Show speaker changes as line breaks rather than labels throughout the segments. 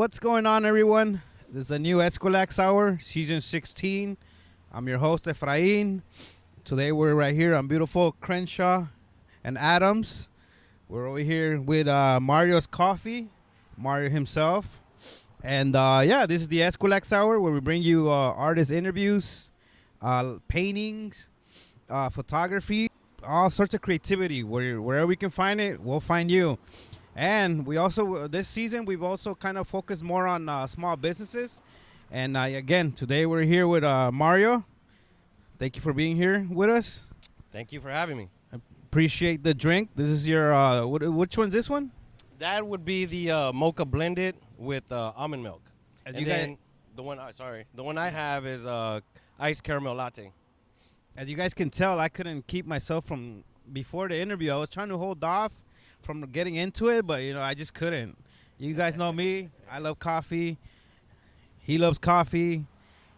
What's going on, everyone? This is a new Eskwilax Hour, Season 16. I'm your host, Efrain. Today we're right here on beautiful Crenshaw and Adams. We're over here with Mario's Coffee, Mario himself. And this is the Eskwilax Hour where we bring you artist interviews, paintings, photography, all sorts of creativity. Wherever we can find it, we'll find you. And we also, this season, we've also kind of focused more on small businesses. And again, today we're here with Mario. Thank you for being here with us.
Thank you for having me.
Appreciate the drink. This is your, which one's this one?
That would be the mocha blended with almond milk.
As
and
you
then the one I have is iced caramel latte.
As you guys can tell, I couldn't keep myself from, before the interview, I was trying to hold off from getting into it, but I just couldn't. You guys know me. I love coffee. He loves coffee.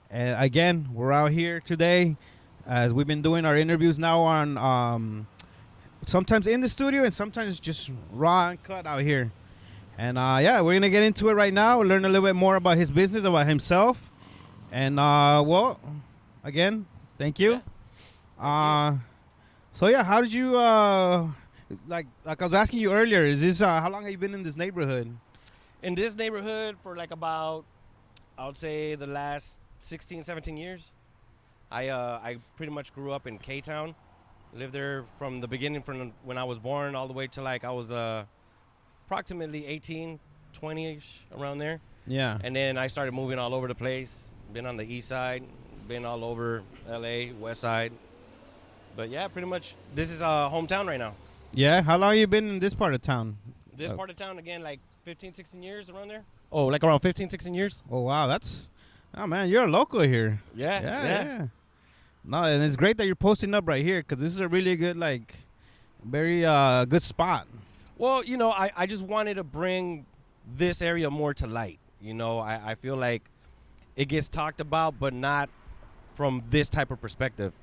And again, we're out here today as we've been doing our interviews now on sometimes in the studio and sometimes just raw and cut out here. And we're gonna get into it right now. We'll learn a little bit more about his business, about himself. And again, thank you. How did you like I was asking you earlier, is this how long have you been in this neighborhood?
In this neighborhood for like about, I would say the last 16, 17 years. I pretty much grew up in K-Town. Lived there from the beginning, from when I was born all the way to like I was approximately 18, 20-ish, around there.
Yeah.
And then I started moving all over the place. Been on the east side, been all over LA, west side. But yeah, pretty much this is hometown right now.
Yeah, how long you been in this part of town?
This part of town, again, like 15, 16 years, around there. Oh, like around 15, 16 years.
Oh, wow, oh, man, you're a local here.
Yeah.
No, and it's great that you're posting up right here because this is a really good, very good spot.
Well, I just wanted to bring this area more to light. I feel like it gets talked about, but not from this type of perspective.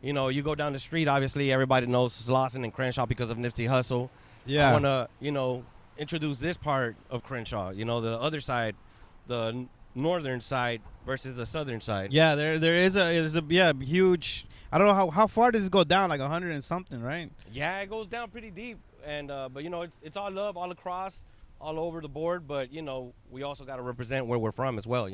You go down the street, obviously everybody knows Slauson and Crenshaw because of Nipsey Hussle.
Yeah.
I want to, introduce this part of Crenshaw, the other side, the northern side versus the southern side.
Yeah, there's a huge, I don't know how far does it go down, like 100 and something, right?
Yeah, it goes down pretty deep. And, but, it's all love, all across, all over the board. But, we also got to represent where we're from as well,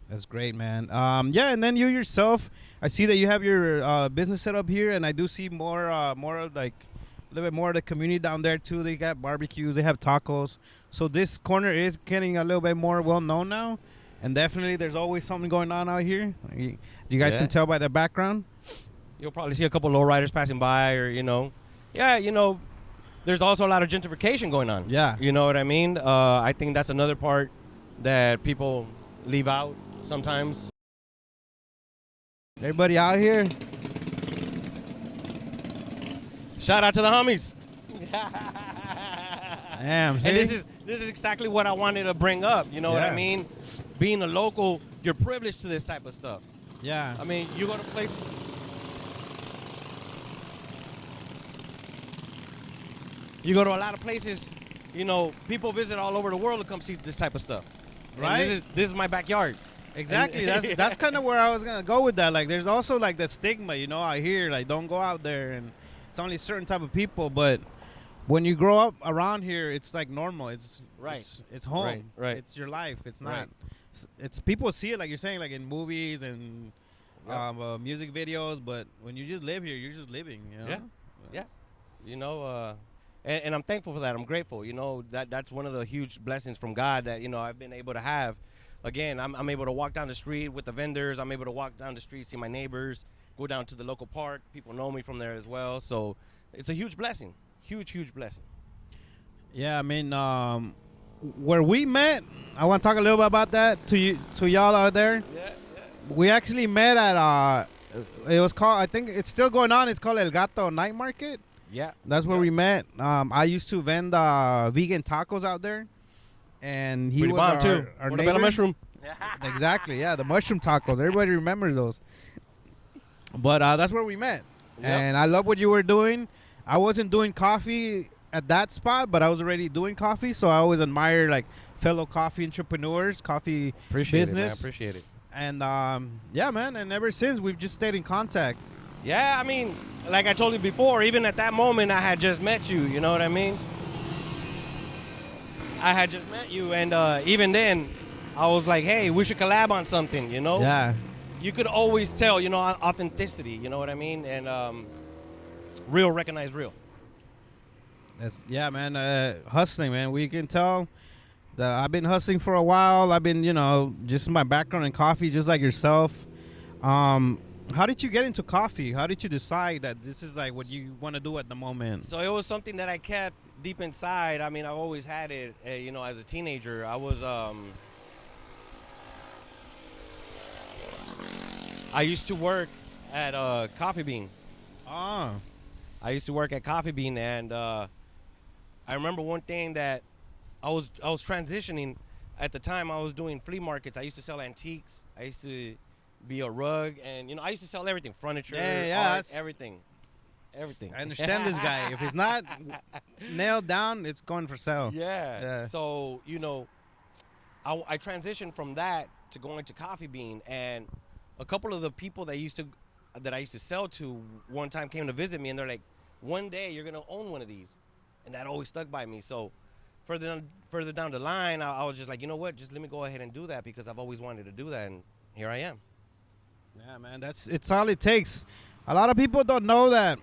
That's great, man. And then you yourself, I see that you have your business set up here, and I do see more of like a little bit more of the community down there too. They got barbecues, they have tacos. So this corner is getting a little bit more well known now, and definitely there's always something going on out here. You guys can tell by the background.
You'll probably see a couple lowriders passing by, or there's also a lot of gentrification going on.
Yeah,
you know what I mean. I think that's another part that people leave out sometimes.
Everybody out here.
Shout out to the homies.
Damn, see?
And this is exactly what I wanted to bring up. You know what I mean? Being a local, you're privileged to this type of stuff.
Yeah.
I mean, you go to places. You go to a lot of places, people visit all over the world to come see this type of stuff.
Right.
And this is my backyard.
Exactly. That's kind of where I was gonna go with that. Like, there's also like the stigma, I hear like don't go out there, and it's only certain type of people. But when you grow up around here, it's like normal. It's
right.
It's home.
Right.
It's your life. It's not.
Right.
It's people see it like you're saying, like in movies and music videos. But when you just live here, you're just living.
Yeah. And I'm thankful for that. I'm grateful. That's one of the huge blessings from God that I've been able to have. Again, I'm able to walk down the street with the vendors. I'm able to walk down the street, see my neighbors, go down to the local park. People know me from there as well. So it's a huge blessing. Huge blessing. Yeah,
I mean, where we met, I want to talk a little bit about that to y'all out there.
Yeah.
We actually met at, it was called, I think it's still going on. It's called El Gato Night Market.
Yeah.
That's where we met. I used to vend vegan tacos out there. And he
pretty
was our
what
neighbor.
about a mushroom?
Exactly, yeah, the mushroom tacos. Everybody remembers those. But that's where we met.
Yep.
And I love what you were doing. I wasn't doing coffee at that spot, but I was already doing coffee, so I always admire like fellow coffee entrepreneurs, coffee
Appreciate it, man.
business.
Appreciate it.
And yeah, man. And ever since, we've just stayed in contact.
Yeah, I mean, like I told you before, even at that moment, I had just met you. You know what I mean? I had just met you, and even then, I was like, hey, we should collab on something, you know?
Yeah.
You could always tell, you know, authenticity, you know what I mean? And real recognize real.
Yeah, man. Hustling, man. We can tell that I've been hustling for a while. I've been, just my background in coffee, just like yourself. How did you get into coffee? How did you decide that this is like what you want to do at the moment?
So it was something that I kept deep inside. I mean, I've always had it, as a teenager. I used to work at Coffee Bean.
Oh.
I used to work at Coffee Bean, and I remember one thing that I was transitioning. At the time, I was doing flea markets. I used to sell antiques. I used to be a rug, and I used to sell everything, furniture, art, everything. I
understand this guy. If it's not nailed down, it's going for sale.
Yeah. So I transitioned from that to going to Coffee Bean, and a couple of the people that I used to sell to one time came to visit me, and they're like, one day you're gonna own one of these, and that always stuck by me. So further down the line, I was just like, you know what, just let me go ahead and do that, because I've always wanted to do that, and here I am.
Yeah, man, it's all it takes. A lot of people don't know that,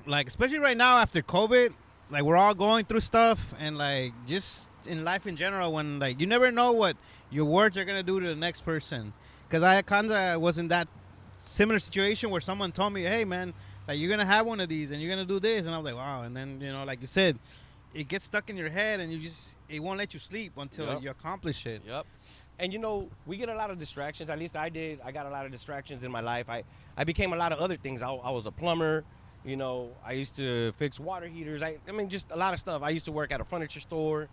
like, especially right now after COVID, like, we're all going through stuff, and like, just in life in general, when like, you never know what your words are gonna do to the next person. Because I kind of was in that similar situation where someone told me, hey, man, like, you're gonna have one of these and you're gonna do this, and I was like, wow. And then, like you said, it gets stuck in your head, and it won't let you sleep until you accomplish it.
Yep. And we get a lot of distractions. At least I did. I got a lot of distractions in my life. I became a lot of other things. I was a plumber. I used to fix water heaters. I mean, just a lot of stuff. I used to work at a furniture store.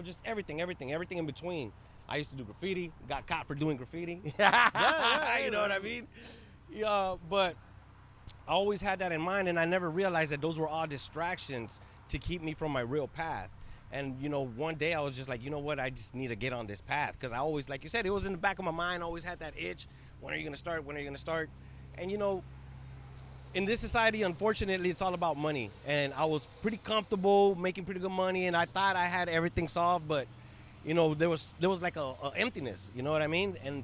Just everything in between. I used to do graffiti. Got caught for doing graffiti. You know what I mean? Yeah, but I always had that in mind, and I never realized that those were all distractions to keep me from my real path. And, one day I was just like, you know what, I just need to get on this path. Because I always, like you said, it was in the back of my mind. I always had that itch. When are you going to start? When are you going to start? And, in this society, unfortunately, it's all about money. And I was pretty comfortable, making pretty good money, and I thought I had everything solved. But, there was like a emptiness, you know what I mean? And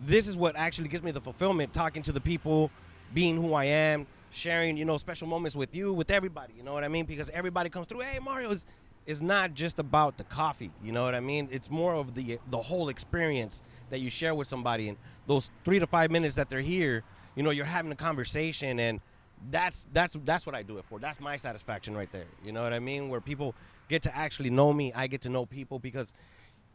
this is what actually gives me the fulfillment, talking to the people, being who I am, sharing, special moments with you, with everybody, you know what I mean? Because everybody comes through, hey, Mario, it's not just about the coffee, you know what I mean? It's more of the whole experience that you share with somebody, and those 3 to 5 minutes that they're here, you're having a conversation, and that's what I do it for. That's my satisfaction right there, you know what I mean? Where people get to actually know me, I get to know people, because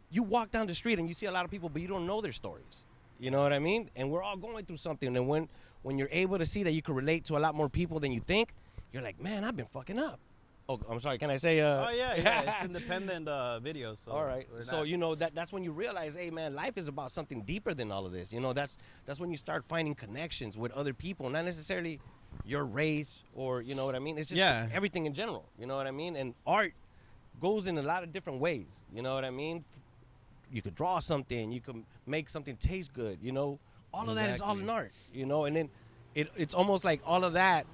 you walk down the street and you see a lot of people, but you don't know their stories, you know what I mean? And we're all going through something, and when you're able to see that you can relate to a lot more people than you think, you're like, man, I've been fucking up. Oh, I'm sorry. Can I say?
Oh yeah. It's independent videos. So
all right. So that's when you realize, hey man, life is about something deeper than all of this. That's when you start finding connections with other people, not necessarily your race or you know what I mean. It's just everything in general. You know what I mean. And art goes in a lot of different ways. You know what I mean. You could draw something. You can make something taste good. All of that is all in art. And then it's almost like all of that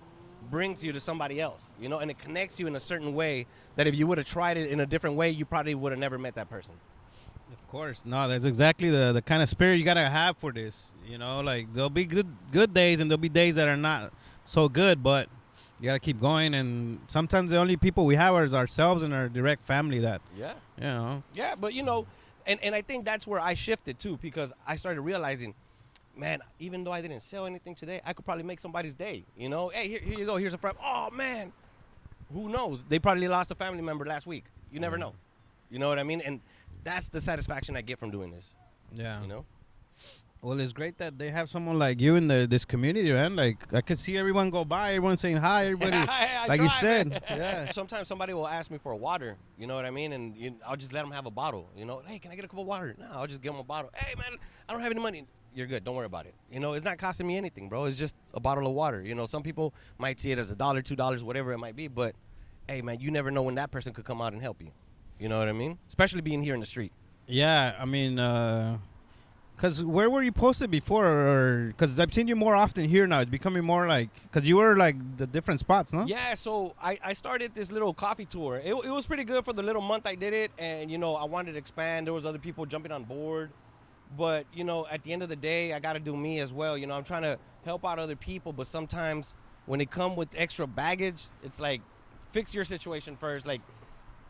brings you to somebody else, and it connects you in a certain way that if you would have tried it in a different way, you probably would have never met that person.
Of course. No, that's exactly the kind of spirit you got to have for this. Like there'll be good days and there'll be days that are not so good, but you got to keep going. And sometimes the only people we have is ourselves and our direct family that,
Yeah, but and I think that's where I shifted too, because I started realizing, man, even though I didn't sell anything today, I could probably make somebody's day. Hey, here you go. Here's a friend. Oh, man. Who knows? They probably lost a family member last week. You never know. You know what I mean? And that's the satisfaction I get from doing this.
Yeah. Well, it's great that they have someone like you in this community, man. Like, I could see everyone go by, everyone saying hi, everybody. Like you said. Yeah.
Sometimes somebody will ask me for a water, you know what I mean? And I'll just let them have a bottle. Hey, can I get a cup of water? No, I'll just give them a bottle. Hey, man, I don't have any money. You're good. Don't worry about it. It's not costing me anything, bro. It's just a bottle of water. Some people might see it as $1, $2, whatever it might be, but hey man, you never know when that person could come out and help you. You know what I mean? Especially being here in the street.
Yeah, I mean, cause where were you posted before? Or cause I've seen you more often here now. It's becoming more like, cause you were like the different spots, no?
Yeah, so I started this little coffee tour. It was pretty good for the little month I did it, and I wanted to expand. There was other people jumping on board, but at the end of the day, I got to do me as well. I'm trying to help out other people, but sometimes when they come with extra baggage, it's like, fix your situation first. Like,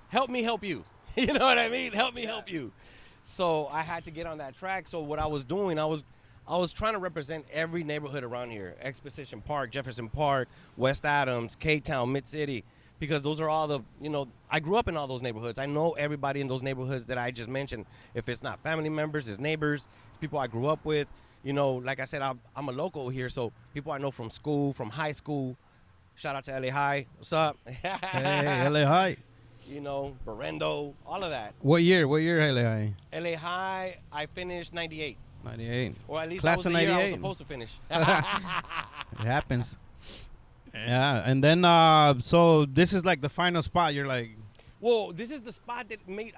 help me help you. You know what I mean? Help me help you. So I had to get on that track. So what I was doing, I was trying to represent every neighborhood around here. Exposition Park, Jefferson Park, West Adams, K-Town, Mid-City, because those are all the, I grew up in all those neighborhoods. I know everybody in those neighborhoods that I just mentioned. If it's not family members, it's neighbors, it's people I grew up with. Like I said, I'm a local here, so people I know from school, from high school. Shout out to LA High. What's up?
Hey, LA High.
Berendo, all of that.
What year? What year, LA High?
LA High, I finished 98.
98.
Or at least
Class
that was
of
the year I
98.
was supposed to finish.
It happens. Yeah, and then so this is like the final spot. You're like,
Well, this is the spot that made,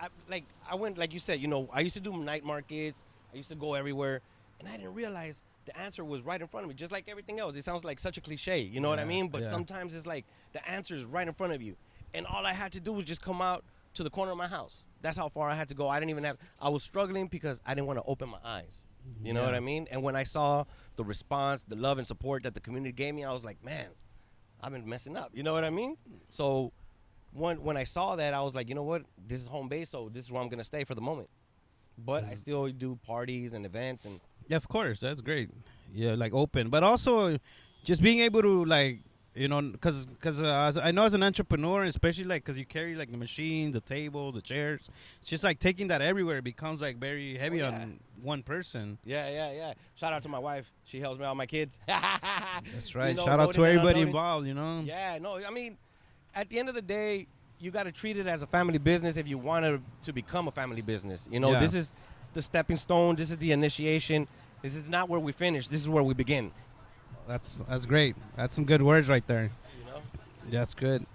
I went, like you said, I used to do night markets. I used to go everywhere. And I didn't realize the answer was right in front of me, just like everything else. It sounds like such a cliche, you know what I
Yeah,
mean? But
yeah.
sometimes it's like the answer is right in front of you. And all I had to do was just come out to the corner of my house. That's how far I had to go. I was struggling because I didn't want to open my eyes. You know
Yeah.
what I mean? And when I saw the response, the love and support that the community gave me, I was like, man, I've been messing up. You know what I mean? So when I saw that, I was like, you know what? This is home base, so this is where I'm going to stay for the moment. But I still do parties and events. And
yeah, of course, that's great. Yeah, like open, but also just being able to like, because I know as an entrepreneur, especially like because you carry like the machines, the table, the chairs, it's just like taking that everywhere becomes like very heavy
yeah.
on one person.
Yeah. Shout out to my wife. She helps me out with my kids.
That's right.
Shout
Shout out to everybody involved.
Yeah, no, I mean, at the end of the day, you got to treat it as a family business if you want to become a family business.
Yeah.
This is the stepping stone. This is the initiation. This is not where we finish. This is where we begin.
That's great. That's some good words right there. That's good.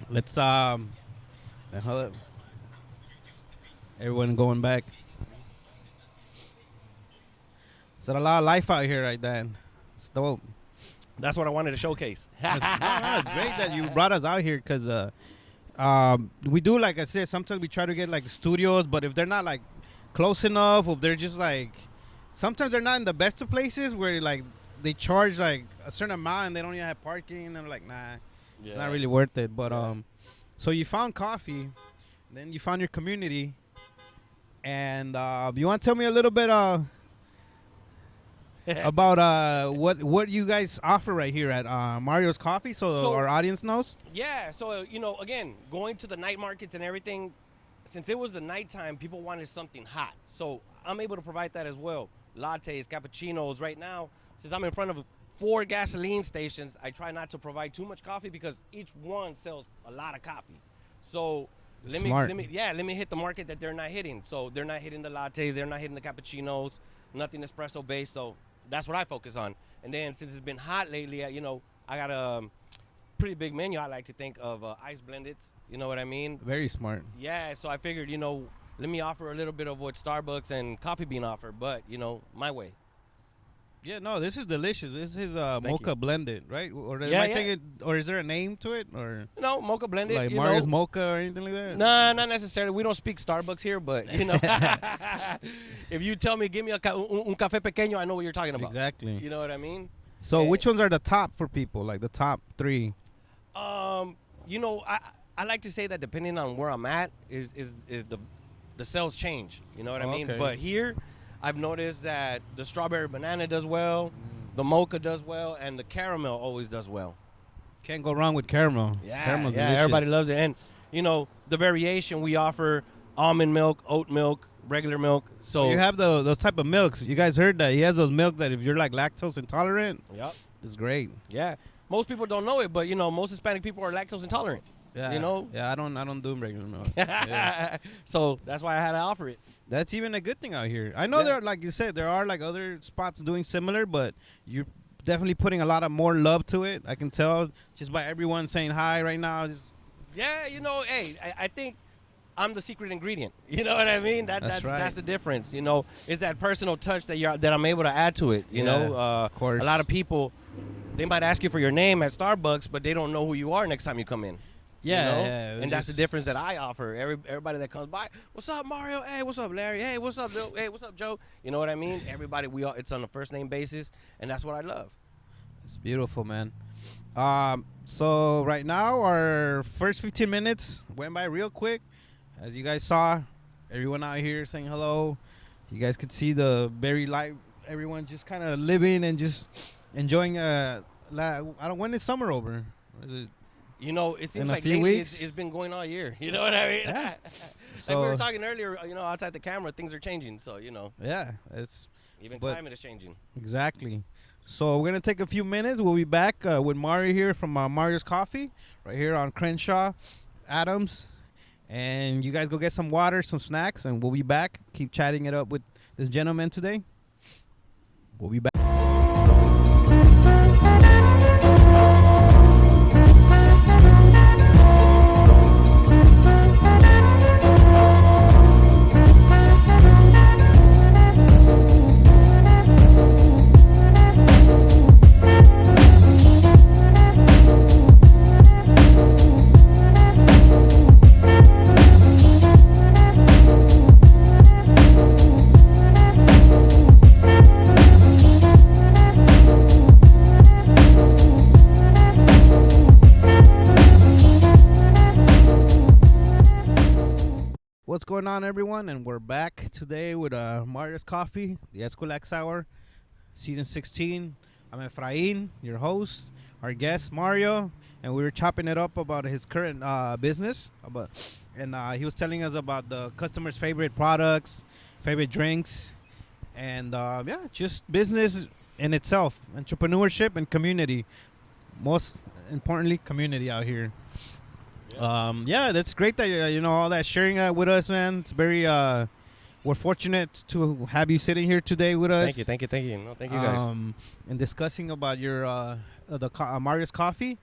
Let's hold up. Everyone going back. It's a lot of life out here right then. It's dope.
That's what I wanted to showcase.
No, it's great that you brought us out here because we do, like I said, sometimes we try to get like studios, but if they're not like close enough, or they're just like, sometimes they're not in the best of places where like they charge like a certain amount and they don't even have parking, and I'm like, nah, it's not really worth it. But so you found coffee, then you found your community, and you want to tell me a little bit about what you guys offer right here at Mario's Coffee, so our audience knows?
Yeah, so again, going to the night markets and everything, since it was the nighttime, people wanted something hot. So I'm able to provide that as well. Lattes, cappuccinos. Right now, since I'm in front of 4 gasoline stations, I try not to provide too much coffee because each one sells a lot of coffee. So let me hit the market that they're not hitting. So they're not hitting the lattes, they're not hitting the cappuccinos, nothing espresso based. So that's what I focus on. And then since it's been hot lately, I got a pretty big menu. I like to think of ice blendeds. You know what I mean?
Very smart.
Yeah, so I figured, let me offer a little bit of what Starbucks and Coffee Bean offer, but, my way.
Yeah, no, this is delicious. This is mocha blended, right? Or am
Yeah,
I
yeah.
saying it, or is there a name to it, or
Mocha blended.
like Mario's Mocha or anything like that?
Nah, not necessarily. We don't speak Starbucks here, but, if you tell me, give me un café pequeño, I know what you're talking about.
Exactly.
You know what I mean?
So which ones are the top for people, like the top 3?
I like to say that depending on where I'm at is the sales change. You know what I mean?
Okay.
But here, I've noticed that the strawberry banana does well, the mocha does well, and the caramel always does well.
Can't go wrong with caramel. Caramel's delicious.
Everybody loves it. And the variation we offer: almond milk, oat milk, regular milk. So
You have those type of milks. You guys heard that he has those milks that if you're like lactose intolerant,
Yep.
it's great.
Yeah. Most people don't know it, but most Hispanic people are lactose intolerant.
Yeah. Yeah, I don't do regular milk. Yeah.
So that's why I had to offer it.
That's even a good thing out here. I know
Yeah.
there, like you said, there are like other spots doing similar, but you're definitely putting a lot of more love to it. I can tell just by everyone saying hi right now. Just
Yeah, hey, I think I'm the secret ingredient. You know what I mean?
That's right.
That's the difference. Is that personal touch that I'm able to add to it.
Of course.
A lot of people, they might ask you for your name at Starbucks, but they don't know who you are next time you come in.
Yeah.
And that's the difference that I offer. Everybody that comes by, what's up, Mario? Hey, what's up, Larry? Hey, what's up, Bill? Hey, what's up, Joe? You know what I mean? Everybody, it's on a first name basis, and that's what I love.
It's beautiful, man. So right now our first 15 minutes went by real quick. As you guys saw, everyone out here saying hello. You guys could see the very light. Everyone just kind of living and just enjoying. When is summer over? Is it?
It seems
In a
like
few
lately
weeks?
it's been going all year. You know what I mean?
Yeah.
Like
So
we were talking earlier, outside the camera, things are changing. So,
yeah, it's
even
But-
climate is changing.
exactly. So we're gonna take a few minutes. We'll be back with Mario here from Mario's Coffee, right here on Crenshaw, Adams, and you guys go get some water, some snacks, and we'll be back. Keep chatting it up with this gentleman today. We'll be back. What's going on, everyone? And we're back today with Mario's Coffee, the Eskwilax Hour, Season 16. I'm Efrain, your host, our guest, Mario, and we were chopping it up about his current business. And he was telling us about the customers' favorite products, favorite drinks, and just business in itself, entrepreneurship and community. Most importantly, community out here. That's great that all that sharing that with us, man. It's very we're fortunate to have you sitting here today with us.
Thank you. No, thank you guys.
And discussing about your Mario's Coffee.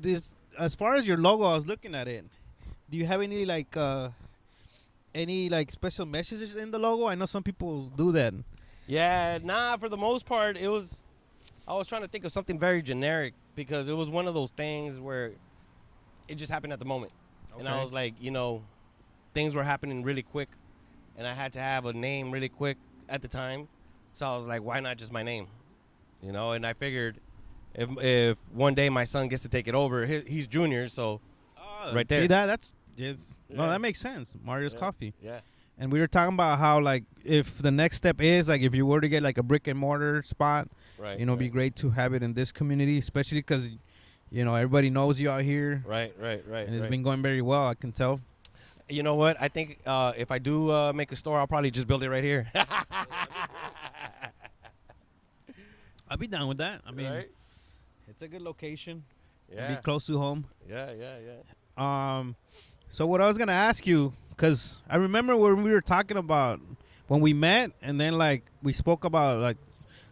This as far as your logo, I was looking at it. Do you have any special messages in the logo? I know some people do that.
Yeah, for the most part, I was trying to think of something very generic because it was one of those things where it just happened at the moment. Okay. And I was like, things were happening really quick, and I had to have a name really quick at the time. So I was like, why not just my name? And I figured if one day my son gets to take it over, he's junior, so right there.
See that? No, that makes sense. Mario's Coffee.
Yeah.
And we were talking about how, if the next step is, if you were to get, a brick and mortar spot,
right,
it'd be great to have it in this community, especially because, everybody knows you out here.
Right.
And it's been going very well, I can tell.
You know what? I think if I do make a store, I'll probably just build it right here.
I'll be down with that. I mean,
right?
It's a good location.
Yeah.
Be close to home.
Yeah.
So what I was going to ask you, because I remember when we were talking about when we met, and then we spoke about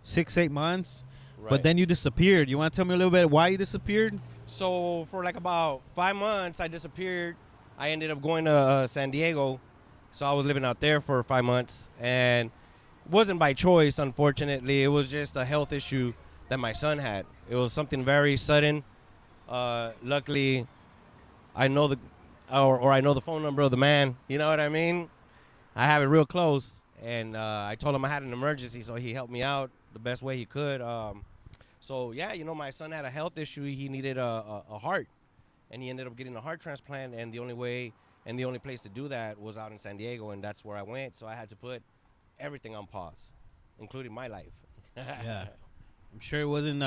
6-8 months,
Right.
but then you disappeared. You want to tell me a little bit why you disappeared?
So for about 5 months, I disappeared. I ended up going to San Diego, so I was living out there for 5 months, and it wasn't by choice, unfortunately. It was just a health issue that my son had. It was something very sudden. Luckily, I know I know the phone number of the man. You know what I mean? I have it real close, and I told him I had an emergency, so he helped me out the best way he could. My son had a health issue. He needed a heart, and he ended up getting a heart transplant, and the only place to do that was out in San Diego, and that's where I went. So I had to put everything on pause, including my life.
Yeah. I'm sure it wasn't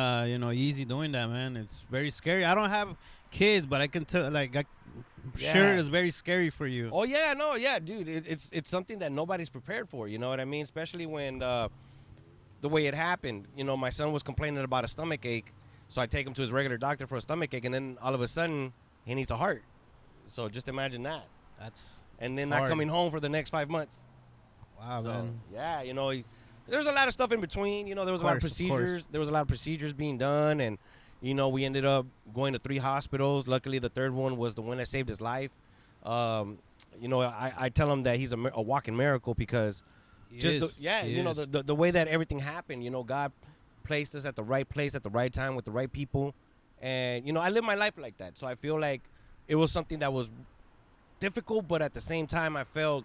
easy doing that, man. It's very scary. I don't have kids, but I can tell I'm sure it's very scary for you.
Oh yeah, no, yeah, dude. It's something that nobody's prepared for. You know what I mean? Especially when the way it happened. My son was complaining about a stomach ache, so I take him to his regular doctor for a stomach ache, and then all of a sudden he needs a heart. So just imagine that. And then not coming home for the next 5 months.
Wow,
so,
man.
Yeah, there's a lot of stuff in between. There was a lot of procedures. There was a lot of procedures being done, and You know, we ended up going to 3 hospitals. Luckily, the third one was the one that saved his life. You know, I tell him that he's a walking miracle because you know, the way that everything happened, you know, God placed us at the right place at the right time with the right people. And, you know, I live my life like that. So I feel like it was something that was difficult, but at the same time, I felt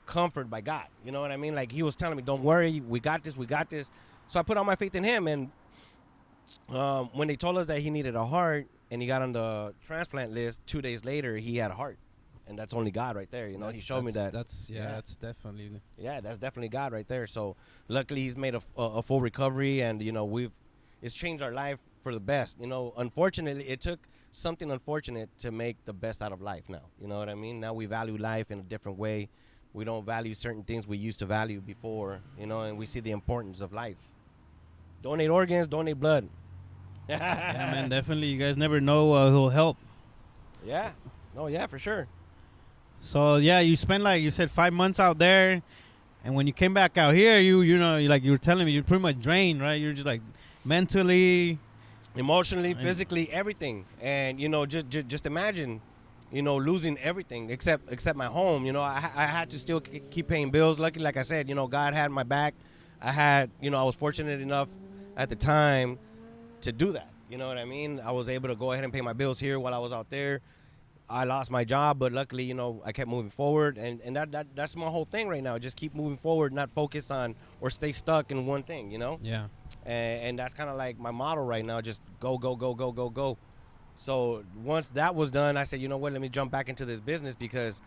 comfort by God. You know what I mean? Like he was telling me, don't worry, we got this, we got this. So I put all my faith in him. And when they told us that he needed a heart and he got on the transplant list, 2 days later, he had a heart. And that's only God right there. You know, he showed me that.
That's definitely.
Yeah, that's definitely God right there. So luckily he's made a full recovery, and, you know, it's changed our life for the best. You know, unfortunately, it took something unfortunate to make the best out of life now. You know what I mean? Now we value life in a different way. We don't value certain things we used to value before, you know, and we see the importance of life. Donate organs, donate blood.
Yeah, man, definitely. You guys never know who'll help.
Yeah. No, yeah, for sure.
So yeah, you spent, like you said, 5 months out there, and when you came back out here, you know, like you were telling me, you're pretty much drained, right? You're just like mentally,
emotionally, physically, everything. And, you know, just imagine, you know, losing everything except my home. You know, I had to still keep paying bills. Lucky, like I said, you know, God had my back. I was fortunate enough at the time to do that. You know what I mean? I was able to go ahead and pay my bills here while I was out there. I lost my job, but luckily, you know, I kept moving forward, and that's my whole thing right now. Just keep moving forward, not focus on or stay stuck in one thing, you know?
Yeah.
And that's kind of like my motto right now, just go, go, go, go, go, go. So once that was done, I said, you know what, let me jump back into this business because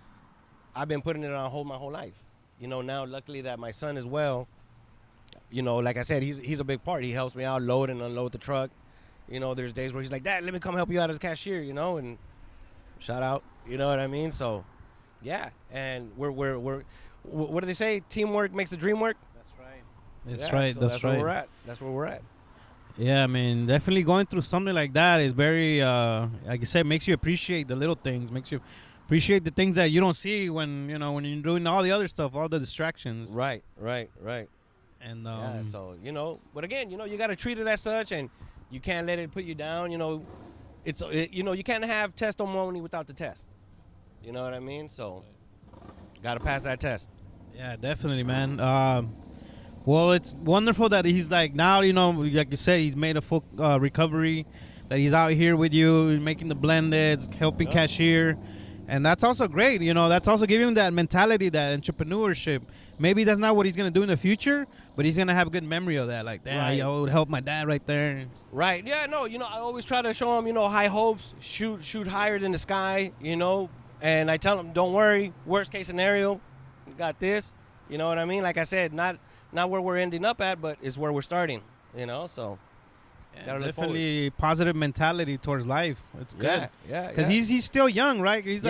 I've been putting it on hold my whole life. You know, now luckily that my son as well, you know, like I said, he's a big part. He helps me out, load and unload the truck. You know, there's days where he's like, Dad, let me come help you out as a cashier, you know, and shout out, you know what I mean? So, yeah, and we're what do they say? Teamwork makes the dream work.
That's right.
That's
right.
So
that's
that's
right.
where we're at. That's where we're at.
Yeah, I mean, definitely going through something like that is very, like you said, makes you appreciate the little things, makes you appreciate the things that you don't see when you're doing all the other stuff, all the distractions.
Right.
And
Yeah, so, you know, but again, you know, you got to treat it as such, and you can't let it put you down. You know, you know, you can't have testimony without the test. You know what I mean? So, got to pass that test.
yeah, definitely, man. Well, it's wonderful that he's like now, you know, like you said, he's made a full recovery, that he's out here with you, making the blendeds, helping cashier. And that's also great, you know, that's also giving him that mentality, that entrepreneurship. Maybe that's not what he's going to do in the future, but he's going to have a good memory of that. Like, damn,
Right.
I would help my dad right there.
Right. Yeah, no, you know, I always try to show him, you know, high hopes, shoot higher than the sky, you know, and I tell him, don't worry, worst case scenario, we got this, you know what I mean? Like I said, not where we're ending up at, but it's where we're starting, you know, so.
Yeah, definitely positive mentality towards life. It's good.
Yeah.
Because he's still young, right? He's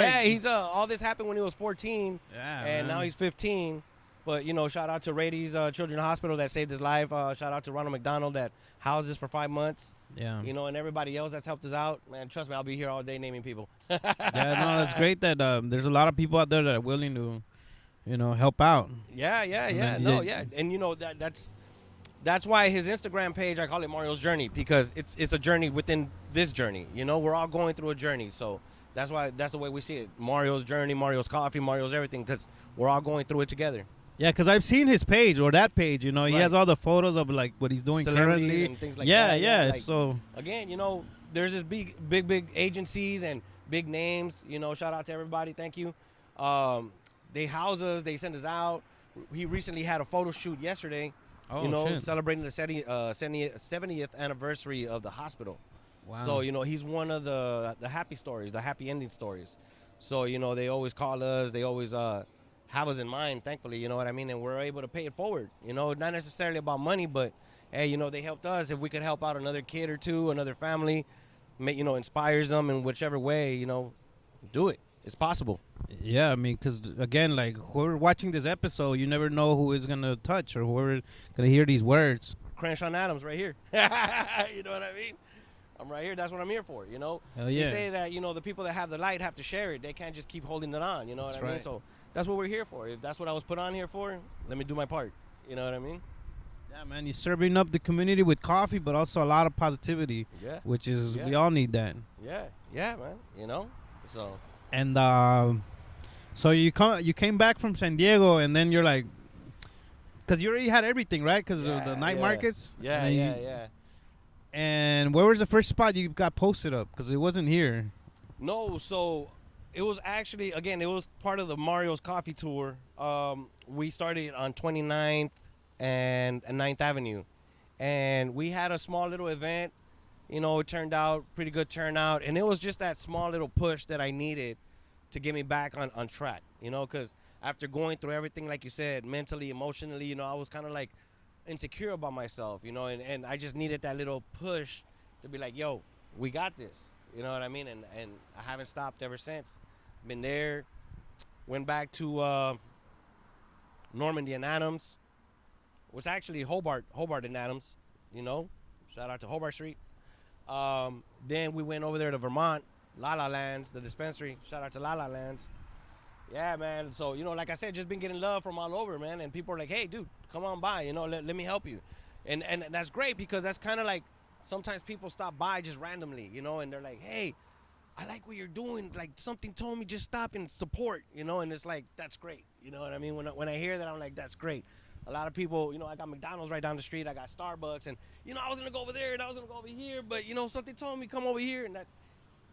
all this happened when he was 14, and now he's 15. But, you know, shout out to Rady's Children's Hospital that saved his life. Shout out to Ronald McDonald that housed us for 5 months.
Yeah.
You know, and everybody else that's helped us out. Man, trust me, I'll be here all day naming people.
Yeah, no, that's great that there's a lot of people out there that are willing to, you know, help out.
Yeah. And, you know, that's why his Instagram page, I call it Mario's Journey, because it's a journey within this journey. You know, we're all going through a journey. So that's the way we see it. Mario's Journey, Mario's Coffee, Mario's everything, because we're all going through it together.
Yeah, because I've seen his page or that page, you know. He has all the photos of, like, what he's doing currently.
And things like that.
Yeah.
Like,
so,
again, you know, there's this big agencies and big names. You know, shout out to everybody. Thank you. They house us. They send us out. He recently had a photo shoot yesterday.
Oh,
you know,
shit.
celebrating the 70th anniversary of the hospital.
Wow.
So, you know, he's one of the happy stories, the happy ending stories. So, you know, they always call us. They always have us in mind, thankfully, you know what I mean? And we're able to pay it forward. You know, not necessarily about money, but, hey, you know, they helped us. If we could help out another kid or two, another family, you know, inspires them in whichever way, you know, do it. It's possible.
Yeah, I mean, because, again, like, whoever watching this episode, you never know who is going to touch or whoever going to hear these words.
Crenshaw Adams right here. You know what I mean? I'm right here. That's what I'm here for, you know?
Hell yeah.
They say that, you know, the people that have the light have to share it. They can't just keep holding it on, you know what I mean? So that's what we're here for. If that's what I was put on here for, let me do my part. You know what I mean?
Yeah, man, you're serving up the community with coffee, but also a lot of positivity,
Yeah.
which is
Yeah.
we all need that.
Yeah. Yeah, man. You know. So.
And so you came back from San Diego, and then you're like, because you already had everything, right? Because of the
Yeah.
night
Yeah.
markets.
Yeah.
And then
Yeah. Yeah.
and where was the first spot you got posted up? Because it wasn't here.
No, so it was actually, again, it was part of the Mario's Coffee Tour. We started on 29th and 9th Avenue. And we had a small little event. You know, it turned out pretty good turnout. And it was just that small little push that I needed to get me back on track, you know, because after going through everything, like you said, mentally, emotionally, you know, I was kind of like insecure about myself, you know, and I just needed that little push to be like, yo, we got this. You know what I mean? And I haven't stopped ever since. Been there, went back to Normandy and Adams. Was actually Hobart and Adams, you know. Shout out to Hobart Street. Then we went over there to Vermont, La La Lands, the dispensary. Shout out to La La Lands. Yeah, man. So, you know, like I said, just been getting love from all over, man. And people are like, hey, dude, come on by, you know, let me help you. And that's great because that's kind of like, sometimes people stop by just randomly, you know, and they're like, hey, I like what you're doing. Like, something told me just stop and support, you know, and it's like, that's great. You know what I mean? When I hear that, I'm like, that's great. A lot of people, you know, I got McDonald's right down the street. I got Starbucks. And, you know, I was going to go over there and I was going to go over here. But, you know, something told me come over here. And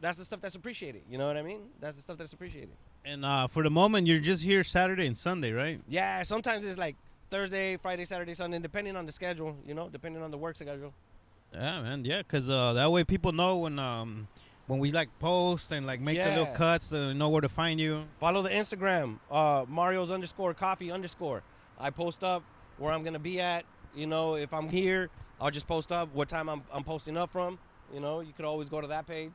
that's the stuff that's appreciated. You know what I mean? That's the stuff that's appreciated.
And for the moment, you're just here Saturday and Sunday, right?
Yeah, sometimes it's like Thursday, Friday, Saturday, Sunday, depending on the schedule, you know, depending on the work schedule.
Yeah, man. Yeah, because that way people know when we like post and like make the little cuts to know where to find you.
Follow the Instagram, Mario's_coffee_. I post up where I'm gonna be at. You know, if I'm here, I'll just post up what time I'm posting up from. You know, you could always go to that page,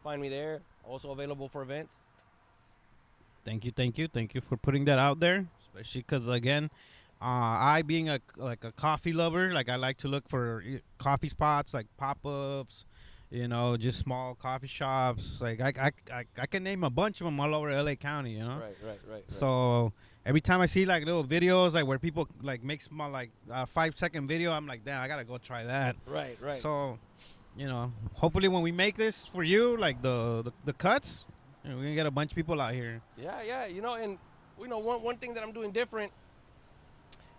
find me there. Also available for events.
Thank you for putting that out there. Especially because again, I being a coffee lover, like I like to look for coffee spots like pop-ups, you know, just small coffee shops. Like I can name a bunch of them all over LA County, you know.
Right.
So every time I see like little videos like where people like make small like 5-second video, I'm like, damn, I gotta go try that.
Right.
So, you know, hopefully when we make this for you, like the cuts, you know, we're gonna get a bunch of people out here.
Yeah. You know, and you know, one thing that I'm doing different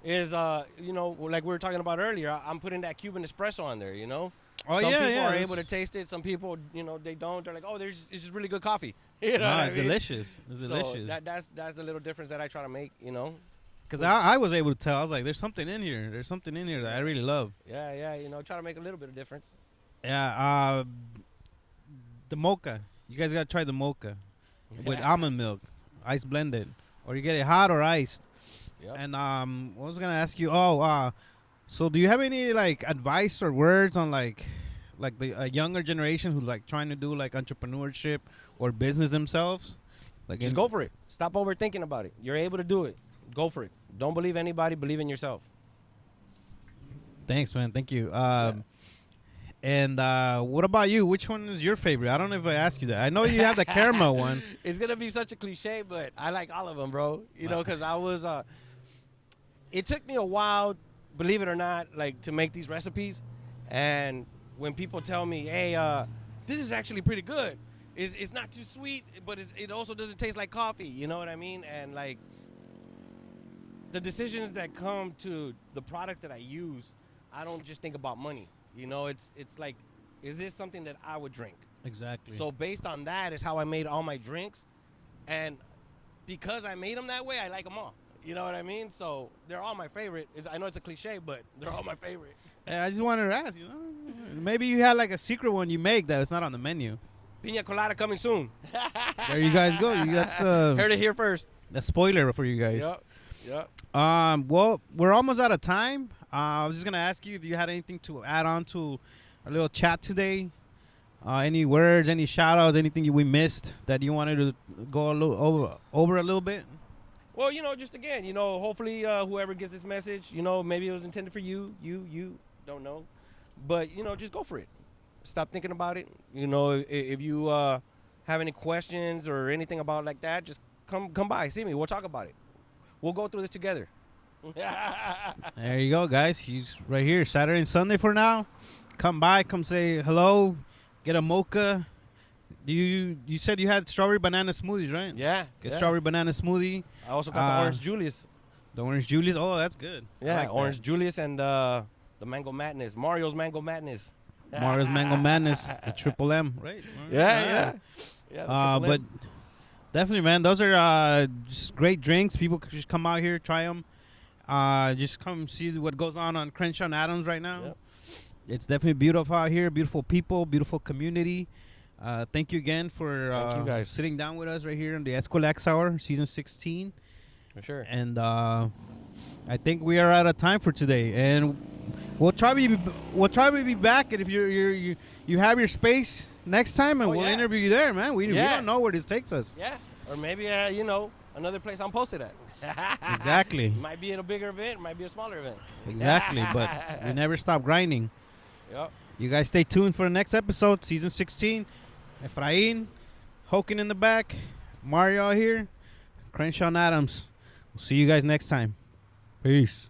is you know, like we were talking about earlier, I'm putting that Cuban espresso on there, you know.
Oh,
some
yeah,
people
yeah,
are
it's-
able to taste it. Some people, you know, they don't. They're like, oh, it's just really good coffee. You know
No,
what I
it's
mean?
delicious. It's
So
delicious.
that's the little difference that I try to make, you know.
Because I was able to tell. I was like, there's something in here. There's something in here that I really love.
Yeah, you know, try to make a little bit of difference.
Yeah, the mocha. You guys got to try the mocha with almond milk, ice blended. Or you get it hot or iced.
Yep.
And what was I going to ask you? So do you have any like advice or words on like the younger generation who's like trying to do like entrepreneurship or business themselves? Like
Just go for it. Stop overthinking about it. You're able to do it. Go for it. Don't believe anybody. Believe in yourself.
Thanks, man. Thank you. And what about you? Which one is your favorite? I don't know if I asked you that. I know you have the caramel one.
It's gonna be such a cliche, but I like all of them, bro. You know, because I was. It took me a while, believe it or not, like to make these recipes, and when people tell me, "Hey, this is actually pretty good," it's not too sweet, but it also doesn't taste like coffee. You know what I mean? And like the decisions that come to the product that I use, I don't just think about money. You know, it's like, is this something that I would drink?
Exactly.
So based on that is how I made all my drinks, and because I made them that way, I like them all. You know what I mean? So they're all my favorite. I know it's a cliche, but they're all my favorite.
Yeah, I just wanted to ask, you know, maybe you had like a secret one you make that it's not on the menu.
Pina colada coming soon.
There you guys go. That's
Heard it here first.
a spoiler for you guys.
Yep.
Well, we're almost out of time. I was just gonna ask you if you had anything to add on to our little chat today. Any words, any shout outs, anything we missed that you wanted to go a little over a little bit?
Well, you know, just again, you know, hopefully whoever gets this message, you know, maybe it was intended for you, don't know. But, you know, just go for it. Stop thinking about it. You know, if you have any questions or anything about like that, just come by, see me. We'll talk about it. We'll go through this together.
There you go, guys. He's right here, Saturday and Sunday for now. Come by, come say hello, get a mocha. You said you had strawberry banana smoothies, right?
Yeah.
Get
yeah.
strawberry banana smoothie.
I also got the Orange Julius.
The Orange Julius. Oh, that's good. I
Yeah,
like
Orange Julius and the Mango Madness. Mario's Mango Madness.
that. Mario's Mango Madness, the Triple M, right?
Yeah. Yeah.
But definitely, man, those are just great drinks. People could just come out here, try them. Just come see what goes on Crenshaw and Adams right now.
Yep.
It's definitely beautiful out here. Beautiful people, beautiful community. Thank you again for
Thank you guys.
sitting down with us right here on the Eskwilax Hour, season 16.
For sure.
And I think we are out of time for today. And we'll try to be back. And if you have your space next time, and we'll interview you there, man. We don't know where this takes us.
Yeah. Or maybe another place I'm posted at.
Exactly.
Might be in a bigger event, might be a smaller event.
Exactly. But we never stop grinding.
Yep.
You guys stay tuned for the next episode, season 16. Efrain, Hoken in the back, Mario here, Crenshaw and Adams. We'll see you guys next time. Peace.